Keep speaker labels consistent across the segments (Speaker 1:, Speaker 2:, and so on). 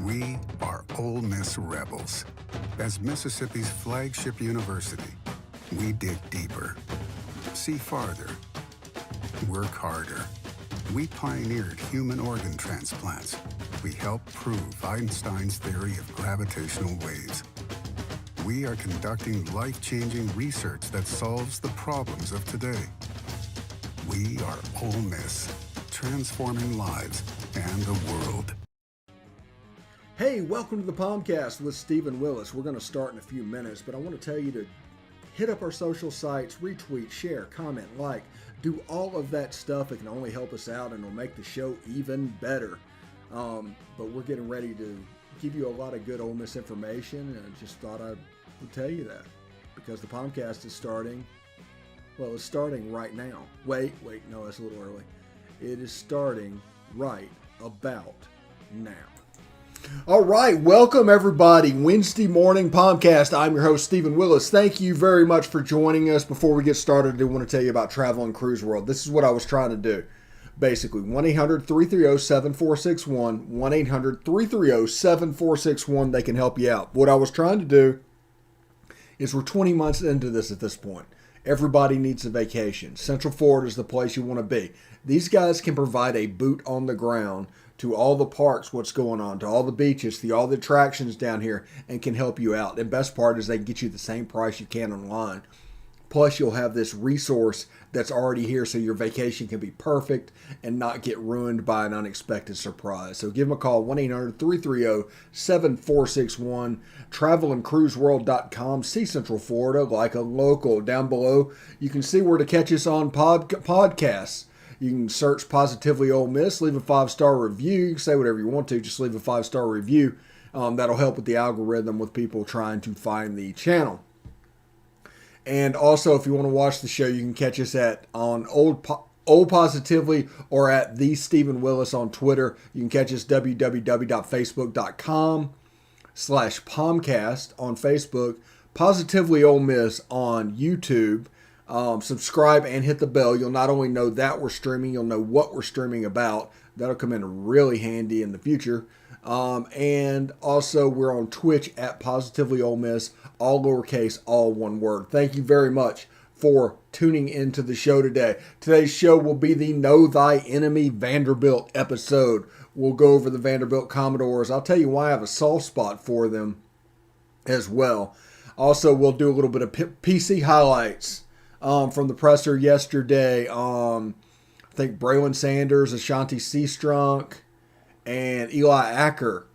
Speaker 1: We are Ole Miss Rebels. As Mississippi's flagship university, we dig deeper, see farther, work harder. We pioneered human organ transplants. We helped prove Einstein's theory of gravitational waves. We are conducting life-changing research that solves the problems of today. We are Ole Miss, transforming lives and the world.
Speaker 2: Hey, welcome to the POMcast with Stephen Willis. We're going to start in a few minutes, but I want to tell you to hit up our social sites, retweet, share, comment, like, do all of that stuff. It can only help us out and it'll make the show even better. But we're getting ready to give you a lot of good Ole Miss information, and I just thought I would tell you that because the POMcast is starting. Well, it's starting right now. Wait, no, that's a little early. It is starting right about now. All right, welcome everybody. Wednesday morning POMcast. I'm your host, Stephen Willis. Thank you very much for joining us. Before we get started, I do want to tell you about Travel and Cruise World. This is what I was trying to do. Basically, 1-800-330-7461, 1-800-330-7461. They can help you out. What I was trying to do is we're 20 months into this at this point. Everybody needs a vacation. Central Florida is the place you want to be. These guys can provide a boot on the ground to all the parks, what's going on, to all the beaches, to all the attractions down here, and can help you out. And best part is they can get you the same price you can online. Plus, you'll have this resource that's already here so your vacation can be perfect and not get ruined by an unexpected surprise. So give them a call, 1-800-330-7461, travelandcruiseworld.com. See Central Florida like a local. Down below, you can see where to catch us on podcasts. You can search Positively Ole Miss, leave a 5-star review. You can say whatever you want to, just leave a 5-star review. That'll help with the algorithm with people trying to find the channel. And also, if you want to watch the show, you can catch us on Old Positively or at the Stephen Willis on Twitter. You can catch us www.facebook.com/POMcast on Facebook, Positively Ole Miss on YouTube. Subscribe and hit the bell. You'll not only know that we're streaming, you'll know what we're streaming about. That'll come in really handy in the future. And also, we're on Twitch at Positively Ole Miss, all lowercase, all one word. Thank you very much for tuning into the show today. Today's show will be the Know Thy Enemy Vanderbilt episode. We'll go over the Vanderbilt Commodores. I'll tell you why I have a soft spot for them as well. Also, we'll do a little bit of PC highlights from the presser yesterday. I think Braylon Sanders, Ashanti Seastrunk, and Eli Acker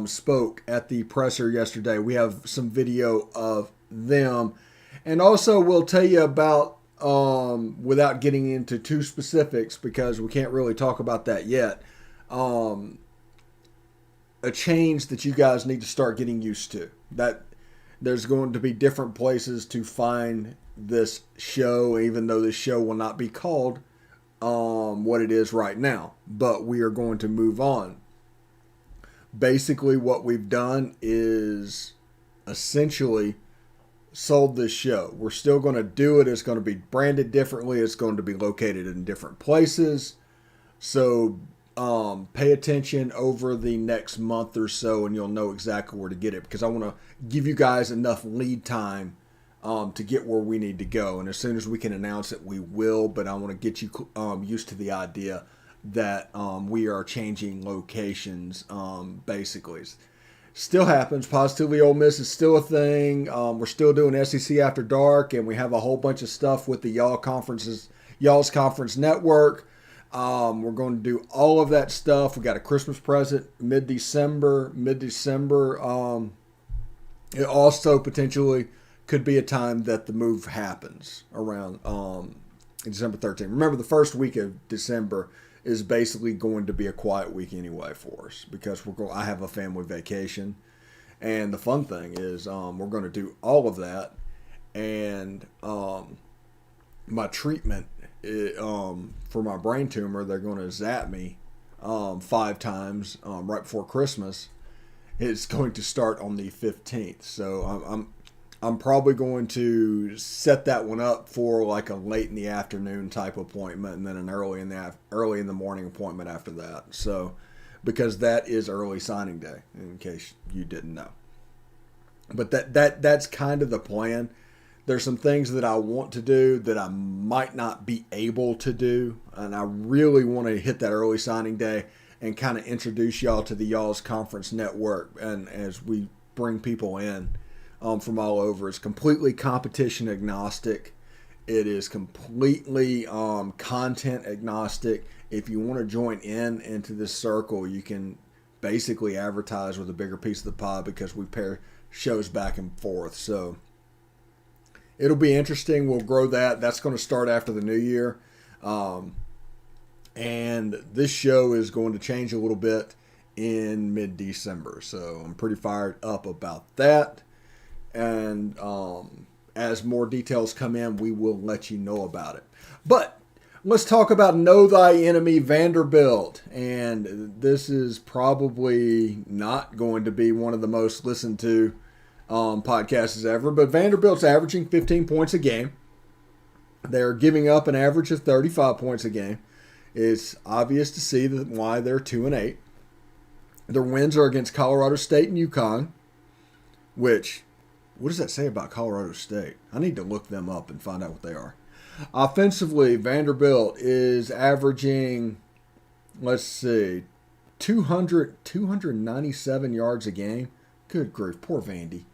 Speaker 2: spoke at the presser yesterday. We have some video of them. And also we'll tell you about, without getting into too specifics because we can't really talk about that yet, a change that you guys need to start getting used to. That there's going to be different places to find this show, even though this show will not be called what it is right now, but we are going to move on. Basically, what we've done is essentially sold this show. We're still going to do it. It's going to be branded differently. It's going to be located in different places. So pay attention over the next month or so, and you'll know exactly where to get it, because I want to give you guys enough lead time to get where we need to go. And as soon as we can announce it, we will. But I want to get you used to the idea that we are changing locations, basically. Still happens. Positively Ole Miss is still a thing. We're still doing SEC After Dark, and we have a whole bunch of stuff with the Y'all's Conference Network. We're going to do all of that stuff. We got a Christmas present mid-December. It also potentially could be a time that the move happens around December 13th. Remember, the first week of December is basically going to be a quiet week anyway for us because I have a family vacation. And the fun thing is we're going to do all of that. And my treatment for my brain tumor, they're going to zap me 5 times right before Christmas. It's going to start on the 15th. So I'm probably going to set that one up for like a late in the afternoon type appointment, and then an early in the morning appointment after that. So because that is early signing day, in case you didn't know. But that's kind of the plan. There's some things that I want to do that I might not be able to do, and I really want to hit that early signing day and kind of introduce y'all to the Y'all's Conference Network, and as we bring people in from all over. It's completely competition agnostic. It is completely content agnostic. If you want to join into this circle, you can basically advertise with a bigger piece of the pie because we pair shows back and forth. So it'll be interesting. We'll grow that. That's going to start after the new year. And this show is going to change a little bit in mid-December. So I'm pretty fired up about that. And as more details come in, we will let you know about it. But let's talk about Know Thy Enemy Vanderbilt. And this is probably not going to be one of the most listened to podcasts ever. But Vanderbilt's averaging 15 points a game. They're giving up an average of 35 points a game. It's obvious to see why they're 2-8. Their wins are against Colorado State and UConn, which, what does that say about Colorado State? I need to look them up and find out what they are. Offensively, Vanderbilt is averaging, 297 yards a game. Good grief, poor Vandy.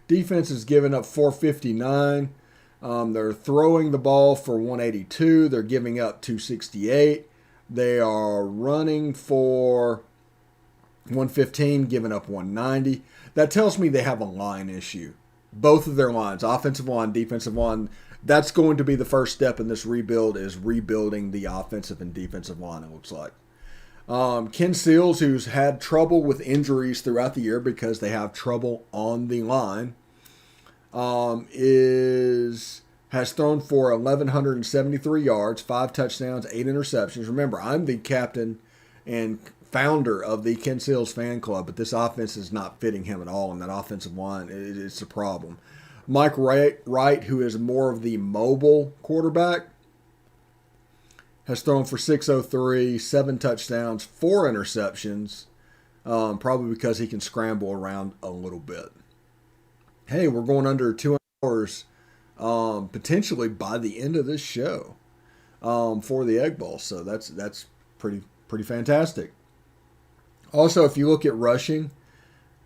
Speaker 2: Defense is giving up 459. They're throwing the ball for 182. They're giving up 268. They are running for 115, giving up 190. That tells me they have a line issue. Both of their lines, offensive line, defensive line, that's going to be the first step in this rebuild, is rebuilding the offensive and defensive line, it looks like. Ken Seals, who's had trouble with injuries throughout the year because they have trouble on the line, has thrown for 1,173 yards, 5 touchdowns, 8 interceptions. Remember, I'm the captain and founder of the Ken Seals fan club, but this offense is not fitting him at all, and that offensive line, it's a problem. Mike Wright, who is more of the mobile quarterback, has thrown for 603, 7 touchdowns, 4 interceptions, probably because he can scramble around a little bit. Hey, we're going under 2 hours potentially by the end of this show for the Egg Bowl, so that's pretty fantastic. Also, if you look at rushing,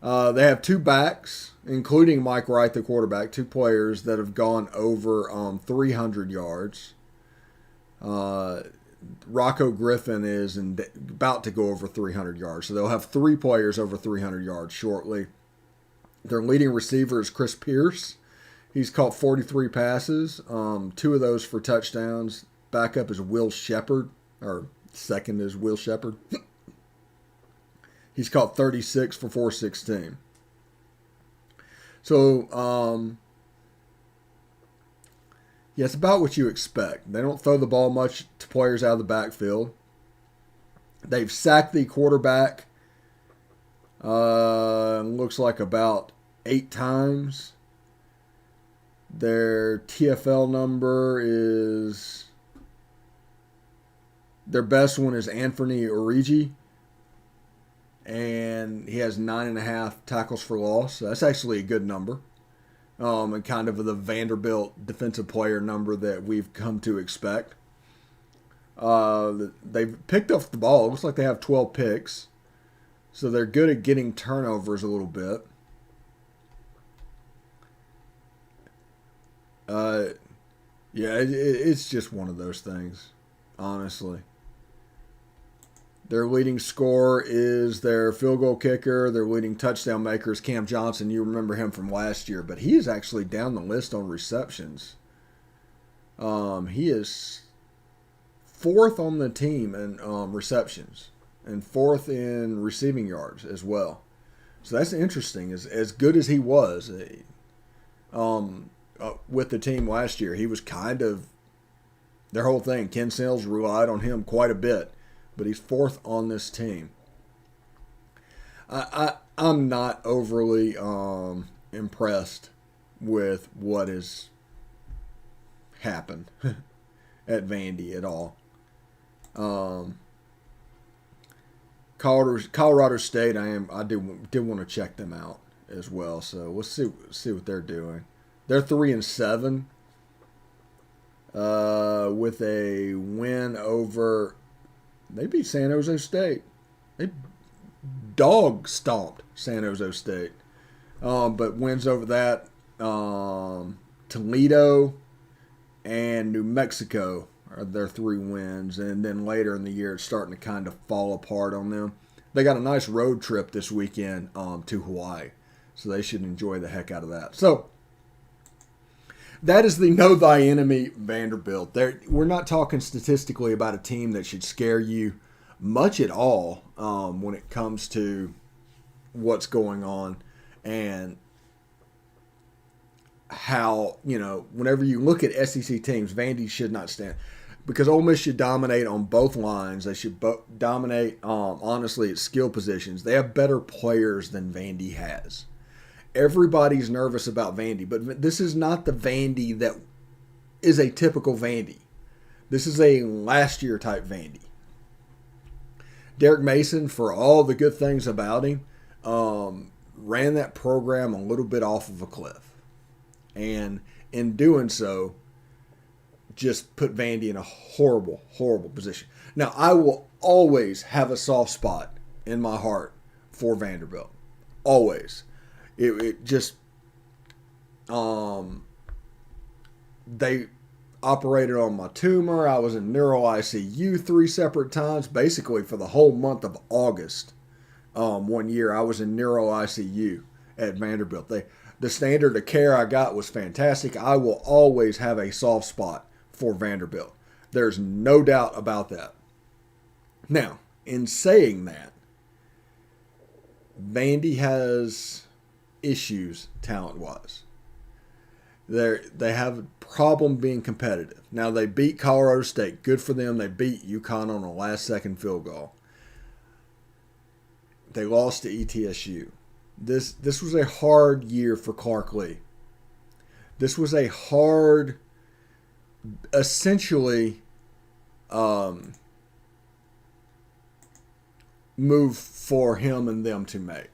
Speaker 2: they have 2 backs, including Mike Wright, the quarterback, 2 players that have gone over 300 yards. Rocco Griffin is about to go over 300 yards, so they'll have 3 players over 300 yards shortly. Their leading receiver is Chris Pierce. He's caught 43 passes, 2 of those for touchdowns. Backup is Will Shepard, or second is Will Shepard. He's caught 36 for 416. So, yeah, it's about what you expect. They don't throw the ball much to players out of the backfield. They've sacked the quarterback, looks like about 8 times. Their TFL number is, their best one is Anthony Origi, and he has 9.5 tackles for loss. So that's actually a good number. And kind of the Vanderbilt defensive player number that we've come to expect. They've picked up the ball. It looks like they have 12 picks. So they're good at getting turnovers a little bit. Yeah, it's just one of those things, honestly. Their leading scorer is their field goal kicker. Their leading touchdown maker is Cam Johnson. You remember him from last year, but he is actually down the list on receptions. He is 4th on the team in receptions and 4th in receiving yards as well. So that's interesting. As good as he was with the team last year, he was kind of their whole thing. Ken Seals relied on him quite a bit. But he's 4th on this team. I'm not overly impressed with what has happened at Vandy at all. Colorado State. I did want to check them out as well. So we'll see what they're doing. They're 3-7, with a win over. They beat San Jose State. They dog stomped San Jose State. But wins over that, Toledo and New Mexico are their 3 wins. And then later in the year, it's starting to kind of fall apart on them. They got a nice road trip this weekend to Hawaii. So they should enjoy the heck out of that. So that is the know thy enemy Vanderbilt. We're not talking statistically about a team that should scare you much at all when it comes to what's going on and how, whenever you look at SEC teams, Vandy should not stand. Because Ole Miss should dominate on both lines. They should dominate, honestly, at skill positions. They have better players than Vandy has. Everybody's nervous about Vandy, but this is not the Vandy that is a typical Vandy. This is a last year type Vandy. Derek Mason, for all the good things about him, ran that program a little bit off of a cliff. And in doing so, just put Vandy in a horrible, horrible position. Now, I will always have a soft spot in my heart for Vanderbilt. Always. It just, they operated on my tumor. I was in neuro ICU 3 separate times, basically for the whole month of August. One year I was in neuro ICU at Vanderbilt. The standard of care I got was fantastic. I will always have a soft spot for Vanderbilt. There's no doubt about that. Now, in saying that, Vandy has issues talent-wise. They have a problem being competitive. Now, they beat Colorado State. Good for them. They beat UConn on a last-second field goal. They lost to ETSU. This was a hard year for Clark Lee. This was a hard, essentially, move for him and them to make,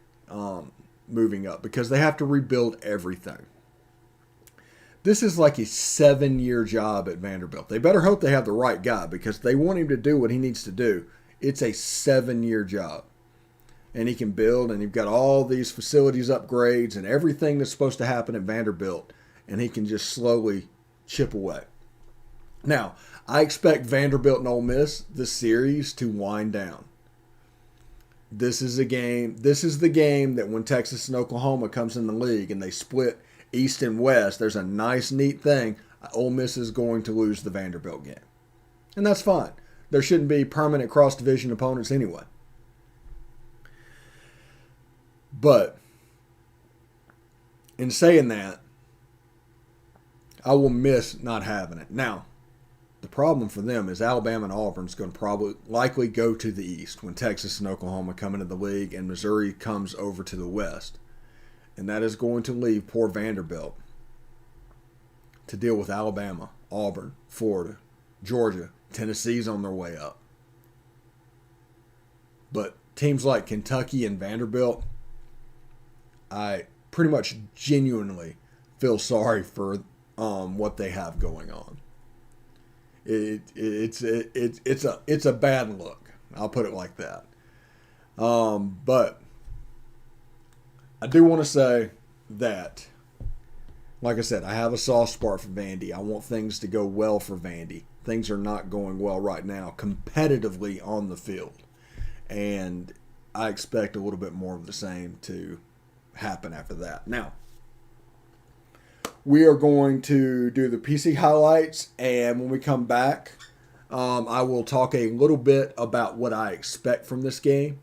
Speaker 2: moving up, because they have to rebuild everything. This is like a 7-year job at Vanderbilt. They better hope they have the right guy, because they want him to do what he needs to do. It's a 7-year job. And he can build, and you've got all these facilities upgrades and everything that's supposed to happen at Vanderbilt, and he can just slowly chip away. Now, I expect Vanderbilt and Ole Miss, the series, to wind down. This is the game that when Texas and Oklahoma comes in the league and they split East and West, there's a nice, neat thing. Ole Miss is going to lose the Vanderbilt game. And that's fine. There shouldn't be permanent cross-division opponents anyway. But in saying that, I will miss not having it. Now, the problem for them is Alabama and Auburn's going to likely go to the East when Texas and Oklahoma come into the league and Missouri comes over to the West. And that is going to leave poor Vanderbilt to deal with Alabama, Auburn, Florida, Georgia. Tennessee's on their way up. But teams like Kentucky and Vanderbilt, I pretty much genuinely feel sorry for what they have going on. It's a bad look. I'll put it like that. But I do want to say that, like I said, I have a soft spot for Vandy. I want things to go well for Vandy. Things are not going well right now competitively on the field. And I expect a little bit more of the same to happen after that. Now, we are going to do the PC highlights, and when we come back, I will talk a little bit about what I expect from this game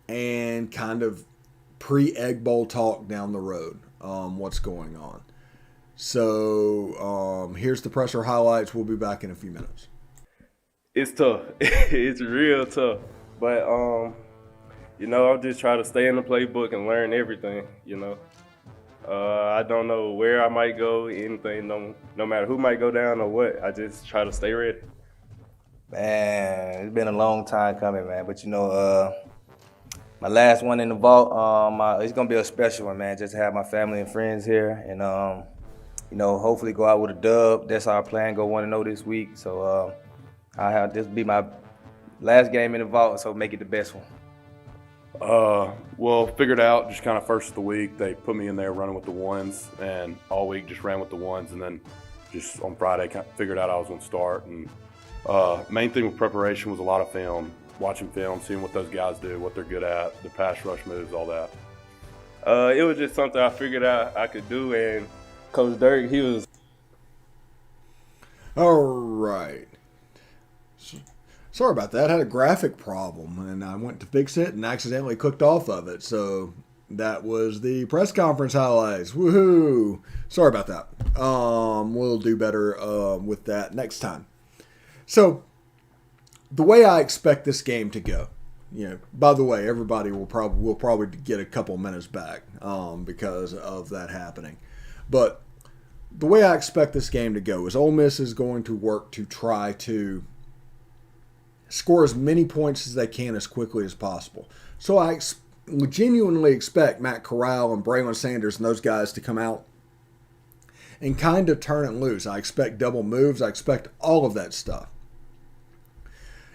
Speaker 2: and kind of pre-Egg Bowl talk down the road, what's going on. So here's the presser highlights. We'll be back in a few minutes.
Speaker 3: It's tough. It's real tough. But, I'll just try to stay in the playbook and learn everything, I don't know where I might go, anything, no matter who might go down or what. I just try to stay ready.
Speaker 4: Man, it's been a long time coming, man. But my last one in the vault, it's gonna be a special one, man. Just to have my family and friends here, and hopefully go out with a dub. That's our plan. Go 1-0 this week. So I have this be my last game in the vault. So make it the best one.
Speaker 5: Well, figured out just kind of first of the week, they put me in there running with the ones, and all week just ran with the ones, and then just on Friday kind of figured out I was going to start. And main thing with preparation was a lot of film, watching film, seeing what those guys do, what they're good at, their pass rush moves, all that.
Speaker 3: It was just something I figured out I could do, and Coach Dirk, he was.
Speaker 2: All right. Sorry about that. I had a graphic problem, and I went to fix it and accidentally clicked off of it. So that was the press conference highlights. Woohoo! Sorry about that. We'll do better with that next time. So the way I expect this game to go, by the way, everybody will probably get a couple minutes back because of that happening. But the way I expect this game to go is Ole Miss is going to work to try to score as many points as they can as quickly as possible. So I genuinely expect Matt Corral and Braylon Sanders and those guys to come out and kind of turn it loose. I expect double moves. I expect all of that stuff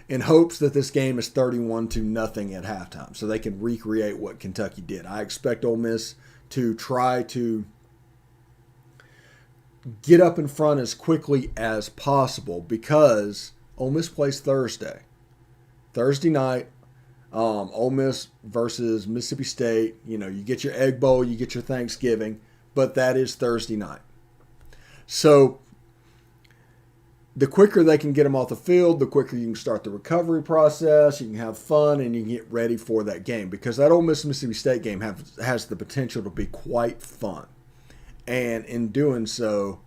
Speaker 2: in hopes that this game is 31-0 at halftime so they can recreate what Kentucky did. I expect Ole Miss to try to get up in front as quickly as possible because Ole Miss plays Thursday night. Ole Miss versus Mississippi State. You get your Egg Bowl, you get your Thanksgiving, but that is Thursday night. So the quicker they can get them off the field, the quicker you can start the recovery process. You can have fun and you can get ready for that game because that Ole Miss Mississippi State game has the potential to be quite fun, and in doing so,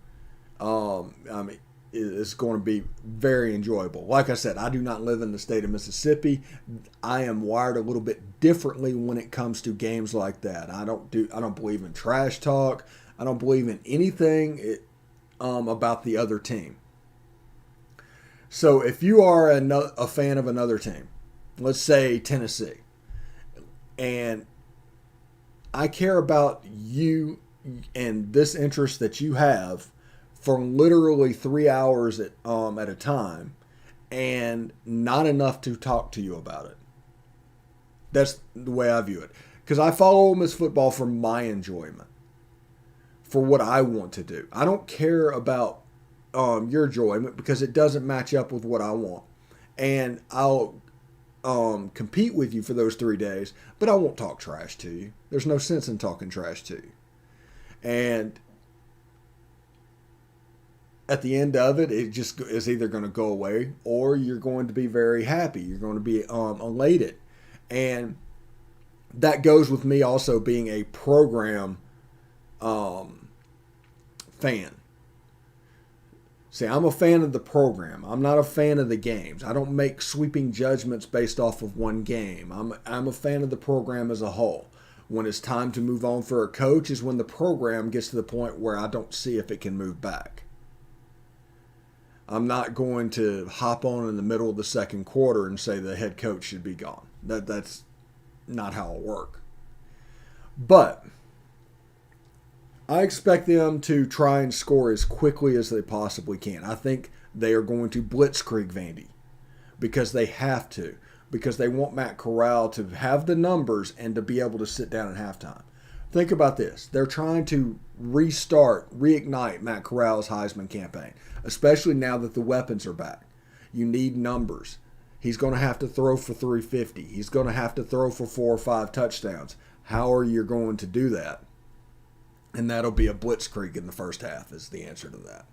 Speaker 2: it's going to be very enjoyable. Like I said, I do not live in the state of Mississippi. I am wired a little bit differently when it comes to games like that. I don't believe in trash talk. I don't believe in anything about the other team. So if you are a fan of another team, let's say Tennessee, and I care about you and this interest that you have for literally 3 hours at a time, and not enough to talk to you about it. That's the way I view it. Because I follow Ole Miss football for my enjoyment, for what I want to do. I don't care about your enjoyment because it doesn't match up with what I want. And I'll compete with you for those 3 days, but I won't talk trash to you. There's no sense in talking trash to you. And at the end of it, it just is either going to go away or you're going to be very happy. You're going to be elated. And that goes with me also being a program fan. See, I'm a fan of the program. I'm not a fan of the games. I don't make sweeping judgments based off of one game. I'm a fan of the program as a whole. When it's time to move on for a coach is when the program gets to the point where I don't see if it can move back. I'm not going to hop on in the middle of the second quarter and say the head coach should be gone. That's not how it'll work. But I expect them to try and score as quickly as they possibly can. I think they are going to blitzkrieg Vandy because they have to, because they want Matt Corral to have the numbers and to be able to sit down at halftime. Think about this. They're trying to reignite Matt Corral's Heisman campaign, especially now that the weapons are back. You need numbers. He's going to have to throw for 350. He's going to have to throw for 4 or 5 touchdowns. How are you going to do that? And that'll be a blitzkrieg in the first half is the answer to that.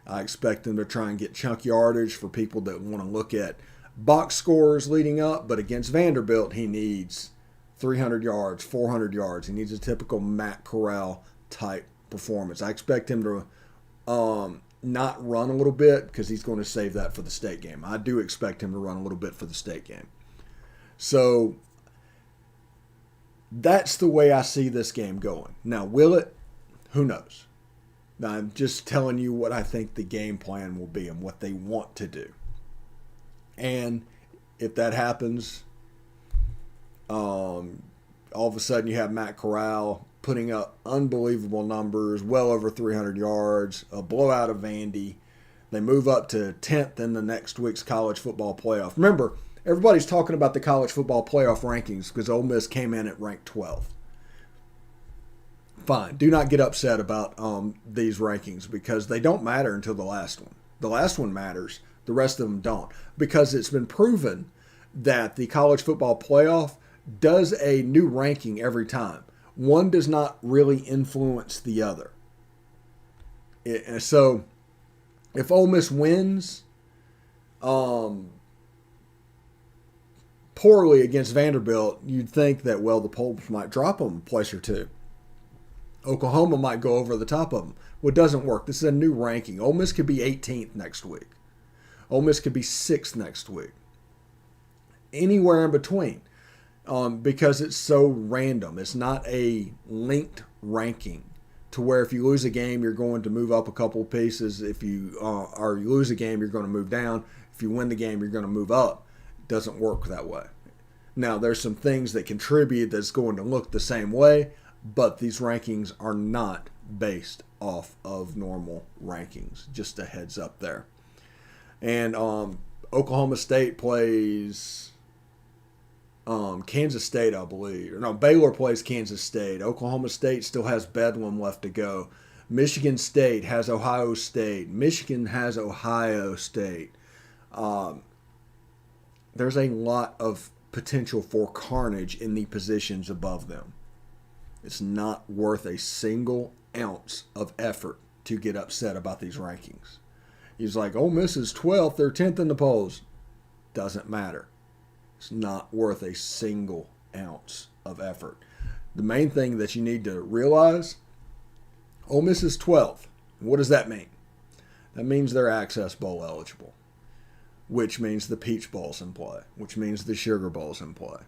Speaker 2: I expect them to try and get chunk yardage for people that want to look at box scores leading up, but against Vanderbilt, he needs 300 yards, 400 yards. He needs a typical Matt Corral type performance. I expect him to not run a little bit because he's going to save that for the state game. I do expect him to run a little bit for the state game. So that's the way I see this game going. Now, will it? Who knows? I'm just telling you what I think the game plan will be and what they want to do. And if that happens, all of a sudden you have Matt Corral putting up unbelievable numbers, well over 300 yards, a blowout of Vandy. They move up to 10th in the next week's college football playoff. Remember, everybody's talking about the college football playoff rankings because Ole Miss came in at ranked 12th. Fine. Do not get upset about these rankings because they don't matter until the last one. The last one matters. The rest of them don't. Because it's been proven that the college football playoff does a new ranking every time. One does not really influence the other. So if Ole Miss wins poorly against Vanderbilt, you'd think that, well, the polls might drop them a place or two. Oklahoma might go over the top of them. Well, it doesn't work. This is a new ranking. Ole Miss could be 18th next week. Ole Miss could be 6th next week. Anywhere in between. Because it's so random. It's not a linked ranking to where if you lose a game, you're going to move up a couple pieces. If you or you lose a game, you're going to move down. If you win the game, you're going to move up. It doesn't work that way. Now, there's some things that contribute that's going to look the same way, but these rankings are not based off of normal rankings. Just a heads up there. And Oklahoma State plays Kansas State, I believe. No, Baylor plays Kansas State. Oklahoma State still has Bedlam left to go. Michigan State has Ohio State. Michigan has Ohio State. There's a lot of potential for carnage in the positions above them. It's not worth a single ounce of effort to get upset about these rankings. He's like, Ole Miss is 12th, they're 10th in the polls. Doesn't matter. It's not worth a single ounce of effort. The main thing that you need to realize, Ole Miss is 12th. What does that mean? That means they're Access Bowl eligible, which means the Peach Bowl's in play, which means the Sugar Bowl's in play.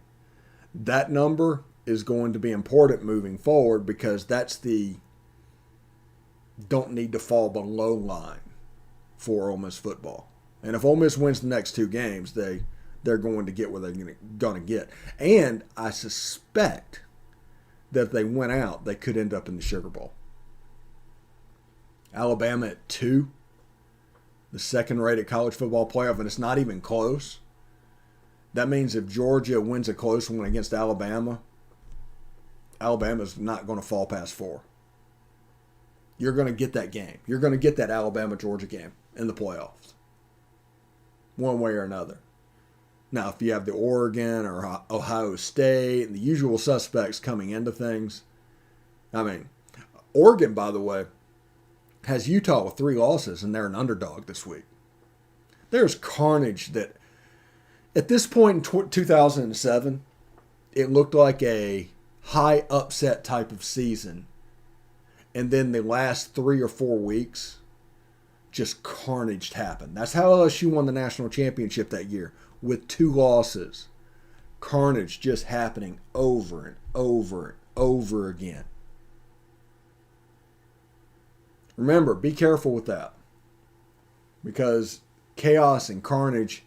Speaker 2: That number is going to be important moving forward because that's the don't need to fall below line for Ole Miss football. And if Ole Miss wins the next two games, they're going to get where they're going to get. And I suspect that if they went out, they could end up in the Sugar Bowl. Alabama at 2, the second-rated college football playoff, and it's not even close. That means if Georgia wins a close one against Alabama, Alabama's not going to fall past 4. You're going to get that game. You're going to get that Alabama-Georgia game in the playoffs, one way or another. Now, if you have the Oregon or Ohio State and the usual suspects coming into things, I mean, Oregon, by the way, has Utah with 3 losses, and they're an underdog this week. There's carnage that, at this point in 2007, it looked like a high upset type of season. And then the last 3 or 4 weeks, just carnage happened. That's how LSU won the national championship that year, with 2 losses. Carnage just happening over and over and over again. Remember, be careful with that. Because chaos and carnage,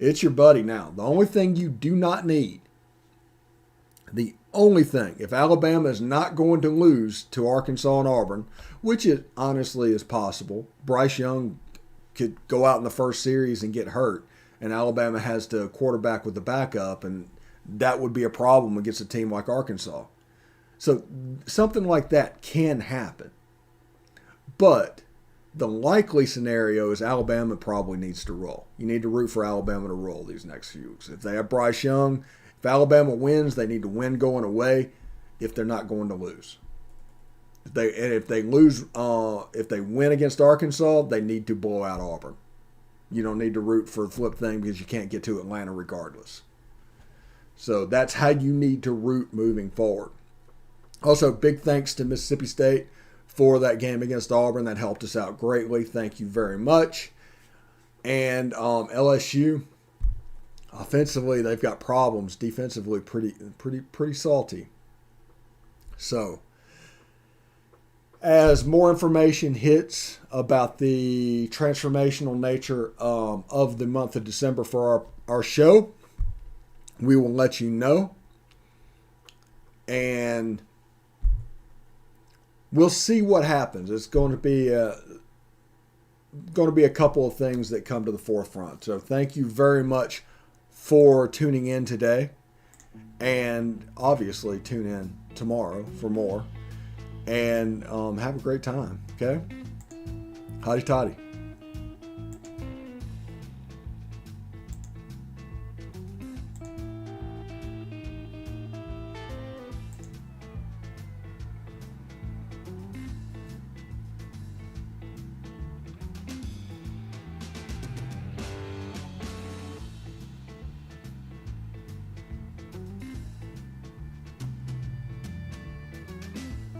Speaker 2: it's your buddy now. The only thing you do not need, the only thing, if Alabama is not going to lose to Arkansas and Auburn, which it honestly is possible, Bryce Young could go out in the first series and get hurt, and Alabama has to quarterback with the backup, and that would be a problem against a team like Arkansas. So something like that can happen. But the likely scenario is Alabama probably needs to roll. You need to root for Alabama to roll these next few weeks. If they have Bryce Young, if Alabama wins, they need to win going away if they're not going to lose. If they win against Arkansas, they need to blow out Auburn. You don't need to root for the flip thing because you can't get to Atlanta regardless. So that's how you need to root moving forward. Also, big thanks to Mississippi State for that game against Auburn. That helped us out greatly. Thank you very much. And LSU, offensively, they've got problems. Defensively, pretty salty. So as more information hits about the transformational nature of the month of December for our show, we will let you know. And we'll see what happens. It's going to be a couple of things that come to the forefront. So thank you very much for tuning in today. And obviously tune in tomorrow for more. And have a great time, okay? Hotty toddy.